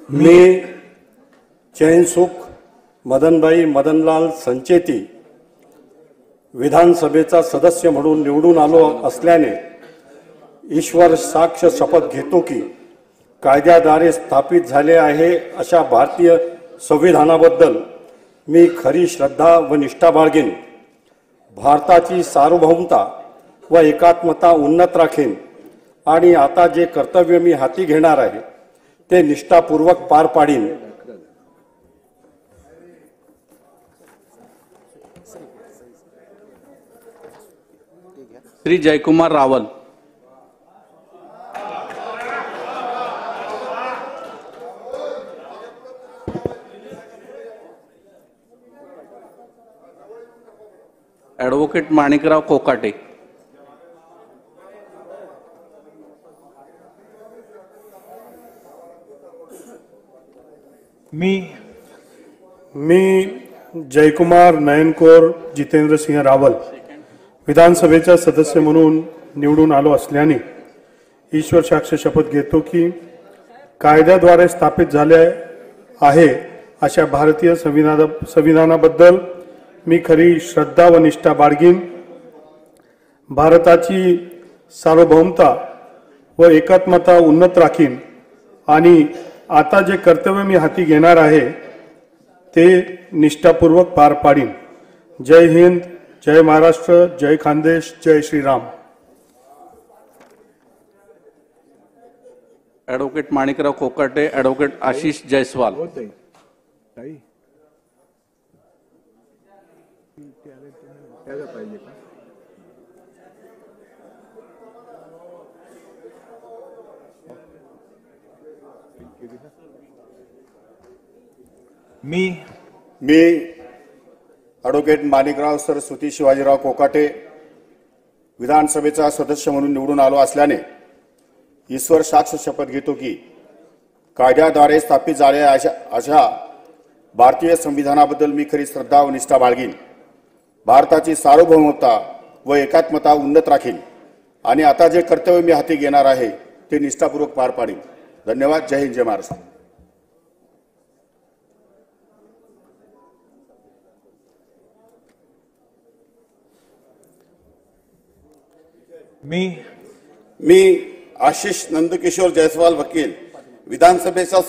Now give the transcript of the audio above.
मी चैनसुख मदनभाई मदनलाल संचेती विधानसभेचा सदस्य म्हणून निवडून आलो असल्याने ईश्वर साक्ष शपथ घेतो की कायद्याद्वारे स्थापित झाले आहे अशा भारतीय संविधानाबद्दल मी खरी श्रद्धा व निष्ठा बाळगेन, भारताची सार्वभौमता व एकात्मता उन्नत राखेन आणि आता जे कर्तव्य मी हाती घेणार आहे ते निष्ठापूर्वक पार पाडीन। श्री जयकुमार रावल। ॲडव्होकेट माणिकराव कोकाटे। मी जयकुमार नयनकोर जितेंद्र सिंह रावल विधानसभेचा सदस्य म्हणून निवडून आलो असल्याने ईश्वर साक्ष शपथ घेतो की कायद्याद्वारे स्थापित झाले आहे अशा भारतीय संविधानाबद्दल मी खरी श्रद्धा व निष्ठा बाळगीन, भारताची सार्वभौमता व एकात्मता उन्नत राखीन आणि आता जे कर्तव्य मी हाती घेणार आहे ते निष्ठापूर्वक पार पाडीन। जय हिंद, जय महाराष्ट्र, जय खानदेश, जय श्रीराम। ॲडव्होकेट माणिकराव कोकाटे। ॲडव्होकेट आशिष जयस्वाल। मी ॲडव्होकेट माणिकराव सरस्वती शिवाजीराव कोकाटे विधानसभेचा सदस्य म्हणून निवडून आलो असल्याने ईश्वर साक्ष शपथ घेतो की कायद्याद्वारे स्थापित झालेल्या अशा भारतीय संविधानाबद्दल मी खरी श्रद्धा व निष्ठा बाळगीन, भारताची सार्वभौमता व एकात्मता उन्नत राखीन आणि आता जे कर्तव्य मी हाती घेणार आहे ते निष्ठापूर्वक पार पाडीन। धन्यवाद। जय हिंद, जय महाराष्ट्र। मी आशिष नंदकिशोर जयस्वाल वकील विधानसभेचा